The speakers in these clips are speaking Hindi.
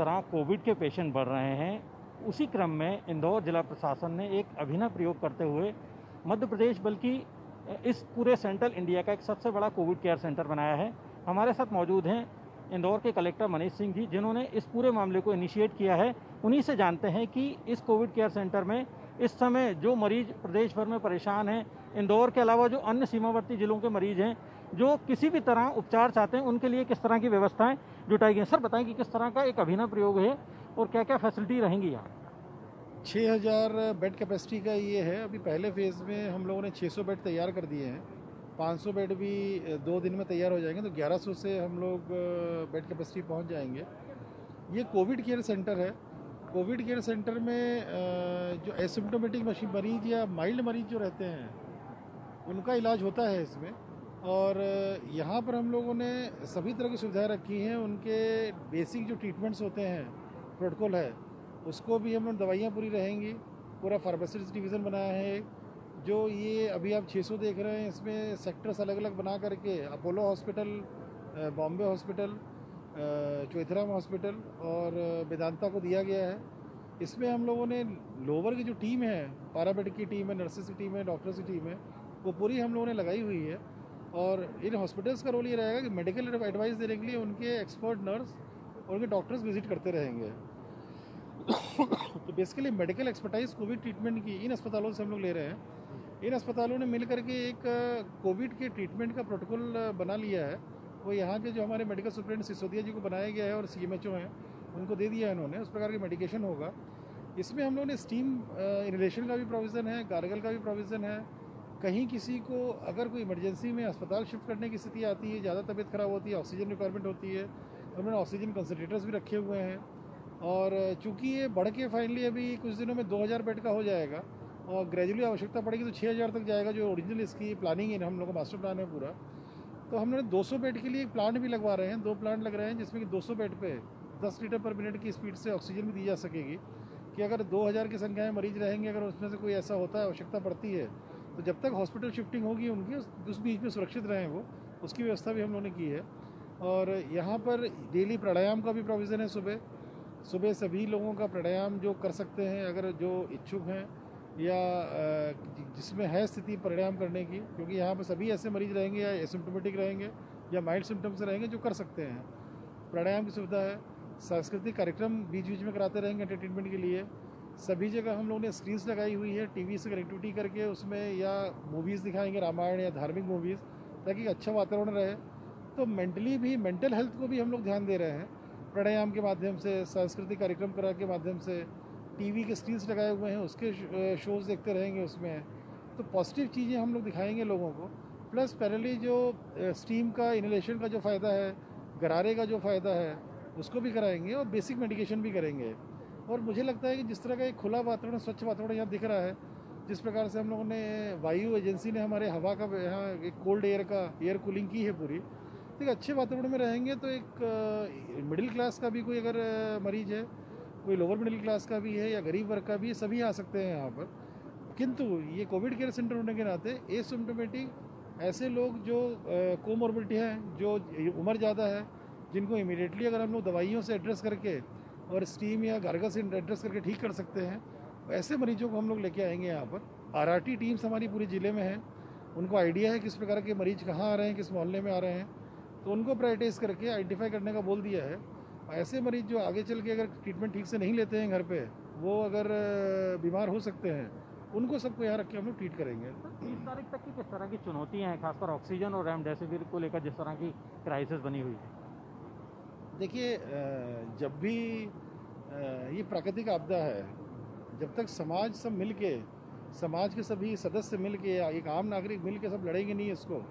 तरह कोविड के पेशेंट बढ़ रहे हैं, उसी क्रम में इंदौर जिला प्रशासन ने एक अभिनव प्रयोग करते हुए मध्य प्रदेश बल्कि इस पूरे सेंट्रल इंडिया का एक सबसे बड़ा कोविड केयर सेंटर बनाया है। हमारे साथ मौजूद हैं इंदौर के कलेक्टर मनीष सिंह जी, जिन्होंने इस पूरे मामले को इनिशिएट किया है। उन्हीं से जानते हैं कि इस कोविड केयर सेंटर में इस समय जो मरीज प्रदेश भर में परेशान हैं, इंदौर के अलावा जो अन्य सीमावर्ती जिलों के मरीज हैं जो किसी भी तरह उपचार चाहते हैं, उनके लिए किस तरह की व्यवस्थाएं जुटाई गई। सर बताएं कि किस तरह का एक अभिनव प्रयोग है और क्या क्या फैसिलिटी रहेंगी यहाँ। 6000 बेड कैपेसिटी का ये है। अभी पहले फेज़ में हम लोगों ने 600 बेड तैयार कर दिए हैं। 500 बेड भी 2 दिन में तैयार हो जाएंगे, तो 1100 से हम लोग बेड कैपेसिटी पहुंच जाएंगे। ये कोविड केयर सेंटर है। कोविड केयर सेंटर में जो एसिम्प्टोमेटिक मरीज या माइल्ड मरीज जो रहते हैं उनका इलाज होता है इसमें। और यहाँ पर हम लोगों ने सभी तरह की सुविधाएं रखी हैं। उनके बेसिक जो ट्रीटमेंट्स होते हैं, प्रोटोकॉल है, उसको भी हम लोग, दवाइयाँ पूरी रहेंगी। पूरा फार्मासिस्ट डिवीज़न बनाया है। जो ये अभी आप 600 देख रहे हैं, इसमें सेक्टर्स अलग अलग बना करके Apollo hospital, Bombay hospital, Choithram hospital और वेदांता को दिया गया है। इसमें हम लोगों ने लोअर की जो टीम है, पैरामेडिक की टीम है, नर्सेस की टीम है, डॉक्टर्स की टीम है, वो पूरी हम लोगों ने लगाई हुई है। और इन हॉस्पिटल्स का रोल ये रहेगा कि मेडिकल एडवाइस देने के लिए उनके एक्सपर्ट नर्स और उनके डॉक्टर्स विजिट करते रहेंगे। तो basically medical expertise Covid treatment की इन अस्पतालों से हम लोग ले रहे हैं। इन अस्पतालों ने मिल करके एक कोविड के ट्रीटमेंट का प्रोटोकॉल बना लिया है। वो यहाँ के जो हमारे मेडिकल सुप्रिटेंडेंट सिसोदिया जी को बनाया गया है और CMHO हैं, उनको दे दिया है इन्होंने। उस प्रकार की मेडिकेशन होगा। इसमें हम लोगों ने स्टीम इनहेलेशन का भी प्रोविज़न है, गार्गल का भी प्रोविज़न है। कहीं किसी को अगर कोई इमरजेंसी में अस्पताल शिफ्ट करने की स्थिति आती है, ज़्यादा तबीयत खराब होती है, ऑक्सीजन रिक्वायरमेंट होती है, तो हमने ऑक्सीजन कंसनट्रेटर्स भी रखे हुए हैं। और चूंकि ये बढ़ के फाइनली अभी कुछ दिनों में 2000 बेड का हो जाएगा और ग्रेजुअली आवश्यकता पड़ेगी तो 6000 तक जाएगा, जो ओरिजिनल इसकी प्लानिंग है, हम लोग का मास्टर प्लान है पूरा। तो हमने 200 बेड के लिए एक प्लांट भी लगवा रहे हैं, 2 प्लांट लग रहे हैं, जिसमें कि 200 बेड पे 10 लीटर पर मिनट की स्पीड से ऑक्सीजन भी दी जा सकेगी। कि अगर 2000 की संख्या में मरीज रहेंगे, अगर उसमें से कोई ऐसा होता है, आवश्यकता पड़ती है, तो जब तक हॉस्पिटल शिफ्टिंग होगी उनकी, उस बीच में सुरक्षित रहें वो, उसकी व्यवस्था भी हम लोगों ने की है। और यहाँ पर डेली प्राणायाम का भी प्रोविज़न है। सुबह सभी लोगों का प्राणायाम जो कर सकते हैं, अगर जो इच्छुक हैं या जिसमें है स्थिति प्राणायाम करने की, क्योंकि यहाँ पर सभी ऐसे मरीज रहेंगे या एसिम्प्टोमेटिक रहेंगे या माइल्ड सिम्टम्स रहेंगे जो कर सकते हैं। प्राणायाम की सुविधा है। सांस्कृतिक कार्यक्रम बीच बीच में कराते रहेंगे एंटरटेनमेंट के लिए। सभी जगह हम लोगों ने स्क्रीन्स लगाई हुई है, टीवी से कनेक्टिविटी करके उसमें, या मूवीज़ दिखाएंगे, रामायण या धार्मिक मूवीज़, ताकि अच्छा वातावरण रहे। तो मेंटली भी, मेंटल हेल्थ को भी हम लोग ध्यान दे रहे हैं प्राणायाम के माध्यम से, सांस्कृतिक कार्यक्रम करा के माध्यम से। टीवी के स्क्रीन्स लगाए हुए हैं, उसके शोज़ देखते रहेंगे उसमें। तो पॉजिटिव चीज़ें हम लोग दिखाएंगे लोगों को। प्लस पैरेलली जो स्टीम का, इनहेलेशन का जो फ़ायदा है, गरारे का जो फ़ायदा है, उसको भी कराएंगे और बेसिक मेडिकेशन भी करेंगे। और मुझे लगता है कि जिस तरह का एक खुला वातावरण, स्वच्छ वातावरण यहाँ दिख रहा है, जिस प्रकार से हम लोगों ने, वायु एजेंसी ने हमारे हवा का, यहाँ एक कोल्ड एयर का एयर कूलिंग की है पूरी, तो एक अच्छे वातावरण में रहेंगे। तो एक मिडिल क्लास का भी कोई अगर मरीज है, कोई लोअर मिडिल क्लास का भी है या गरीब वर्ग का भी है, सभी आ सकते हैं यहाँ पर। किंतु ये कोविड केयर सेंटर होने के नाते एसिम्प्टोमेटिक ऐसे लोग जो कोमॉर्बिडिटी हैं, जो उम्र ज़्यादा है, जिनको इमीडिएटली अगर हम लोग दवाइयों से एड्रेस करके और स्टीम या गार्गल से एड्रेस करके ठीक कर सकते हैं, ऐसे मरीजों को हम लोग लेके आएंगे यहाँ पर। RRT टीम्स हमारी पूरे ज़िले में है। उनको आइडिया है किस प्रकार के मरीज कहाँ आ रहे हैं, किस मोहल्ले में आ रहे हैं, तो उनको प्रायोरिटाइज करके आइडेंटिफाई करने का बोल दिया है। ऐसे मरीज जो आगे चल के अगर ट्रीटमेंट ठीक से नहीं लेते हैं घर पे, वो अगर बीमार हो सकते हैं, उनको सबको यहाँ रख के हम लोग ट्रीट करेंगे। 30 तारीख तक की किस तरह की चुनौतियाँ हैं, खासकर ऑक्सीजन और रेमडेसिविर को लेकर जिस तरह की क्राइसिस बनी हुई है? देखिए, जब भी ये प्राकृतिक आपदा है, जब तक समाज सब मिल के, समाज के सभी सदस्य मिल के या एक आम नागरिक मिल के सब लड़ेंगे नहीं इसको,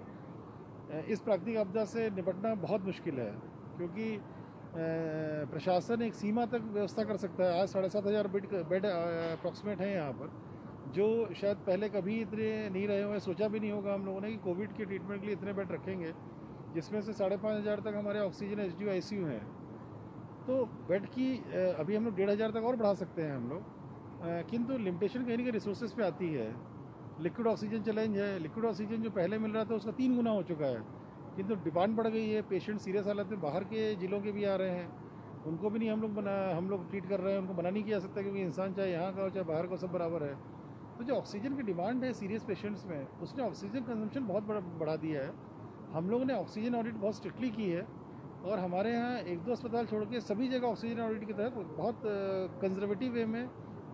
इस प्राकृतिक आपदा से निपटना बहुत मुश्किल है। क्योंकि प्रशासन एक सीमा तक व्यवस्था कर सकता है। आज 7500 बेड अप्रॉक्सीमेट हैं यहाँ पर, जो शायद पहले कभी इतने नहीं रहे होंगे। सोचा भी नहीं होगा हम लोगों ने कि कोविड के ट्रीटमेंट के लिए इतने बेड रखेंगे, जिसमें से 5500 तक हमारे ऑक्सीजन HDU ICU हैं। तो बेड की अभी हम लोग 1500 तक और बढ़ा सकते हैं हम लोग। किंतु लिमिटेशन कहीं ना कहीं रिसोर्सेज पे आती है। लिक्विड ऑक्सीजन चैलेंज है। लिक्विड ऑक्सीजन जो पहले मिल रहा था उसका 3 गुना हो चुका है, किंतु डिमांड बढ़ गई है। पेशेंट सीरियस हालत में बाहर के ज़िलों के भी आ रहे हैं, उनको भी नहीं हम लोग ट्रीट कर रहे हैं, उनको मना नहीं किया जा सकता, क्योंकि इंसान चाहे यहाँ का हो चाहे बाहर का हो, सब बराबर है। तो जो ऑक्सीजन की डिमांड है सीरियस पेशेंट्स में, उसने ऑक्सीजन कंजम्पशन बहुत बढ़ा दिया है। हम लोगों ने ऑक्सीजन ऑडिट बहुत स्ट्रिक्टली की है, और हमारे यहाँ 1-2 अस्पताल छोड़ के सभी जगह ऑक्सीजन ऑडिट की तहत बहुत कंजर्वेटिव वे में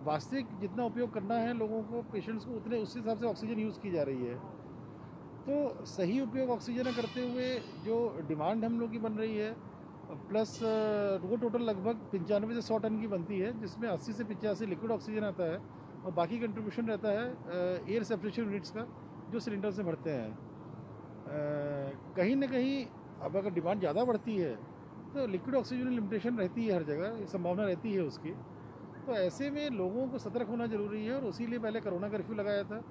वास्तविक जितना उपयोग करना है लोगों को, पेशेंट्स को, उतने उस हिसाब से ऑक्सीजन यूज़ की जा रही है। तो सही उपयोग ऑक्सीजन करते हुए जो डिमांड हम लोग की बन रही है, प्लस वो टोटल लगभग 95 से 100 टन की बनती है, जिसमें 80 से 85 लिक्विड ऑक्सीजन आता है, और बाकी कंट्रीब्यूशन रहता है एयर सेपरेशन यूनिट्स का, जो सिलेंडर से भरते हैं। कहीं ना कहीं अब अगर डिमांड ज़्यादा बढ़ती है तो लिक्विड ऑक्सीजन लिमिटेशन रहती है, हर जगह संभावना रहती है उसकी। तो ऐसे में लोगों को सतर्क होना ज़रूरी है, और उसी लिए पहले कोरोना कर्फ्यू लगाया था।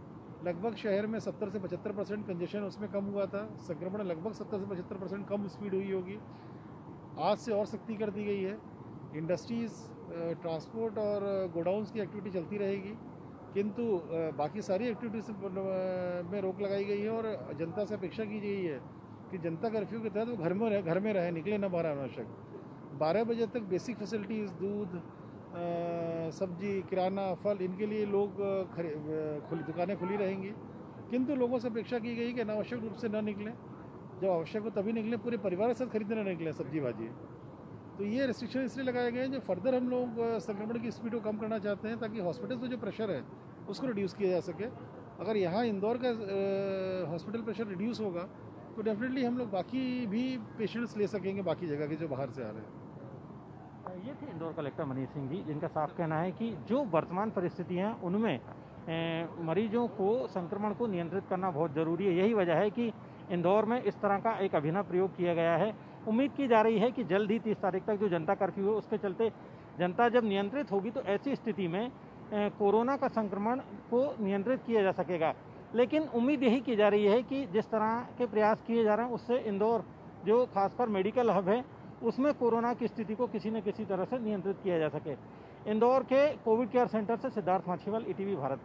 लगभग शहर में 70 से 75% कंजेशन उसमें कम हुआ था, संक्रमण लगभग 70 से 75% कम स्पीड हुई होगी। आज से और सख्ती कर दी गई है, इंडस्ट्रीज़, ट्रांसपोर्ट और गोडाउंस की एक्टिविटी चलती रहेगी, किंतु बाकी सारी एक्टिविटीज़ में रोक लगाई गई है, और जनता से अपेक्षा की गई है कि जनता कर्फ्यू के तहत वो घर में रहे, निकले ना बाहर अनावश्यक। 12 बजे तक बेसिक फैसिलिटीज़, दूध, सब्जी, किराना, फल, इनके लिए लोग दुकानें खुली रहेंगी, किंतु लोगों से अपेक्षा की गई कि अनावश्यक रूप से न निकलें। जब आवश्यक हो तभी निकलें, पूरे परिवार के साथ खरीदने न निकलें सब्जी भाजी। तो ये रिस्ट्रिक्शन इसलिए लगाए गए हैं जो फर्दर हम लोग संक्रमण की स्पीड को कम करना चाहते हैं, ताकि हॉस्पिटल्स में जो प्रेशर है उसको रिड्यूस किया जा सके। अगर यहाँ इंदौर का हॉस्पिटल प्रेशर रिड्यूस होगा तो डेफिनेटली हम लोग बाकी भी पेशेंट्स ले सकेंगे, बाकी जगह के जो बाहर से आ रहे हैं। ये थे इंदौर कलेक्टर मनीष सिंह जी, जिनका साफ कहना है कि जो वर्तमान परिस्थितियां उनमें मरीजों को संक्रमण को नियंत्रित करना बहुत ज़रूरी है। यही वजह है कि इंदौर में इस तरह का एक अभिनव प्रयोग किया गया है। उम्मीद की जा रही है कि जल्द ही 30 तारीख तक जो जनता कर्फ्यू है उसके चलते जनता जब नियंत्रित होगी तो ऐसी स्थिति में कोरोना का संक्रमण को नियंत्रित किया जा सकेगा। लेकिन उम्मीद यही की जा रही है कि जिस तरह के प्रयास किए जा रहे हैं उससे इंदौर जो खासकर मेडिकल हब है उसमें कोरोना की स्थिति को किसी न किसी तरह से नियंत्रित किया जा सके। इंदौर के कोविड केयर सेंटर से सिद्धार्थ माछीवाल, ईटीवी भारत के लिए।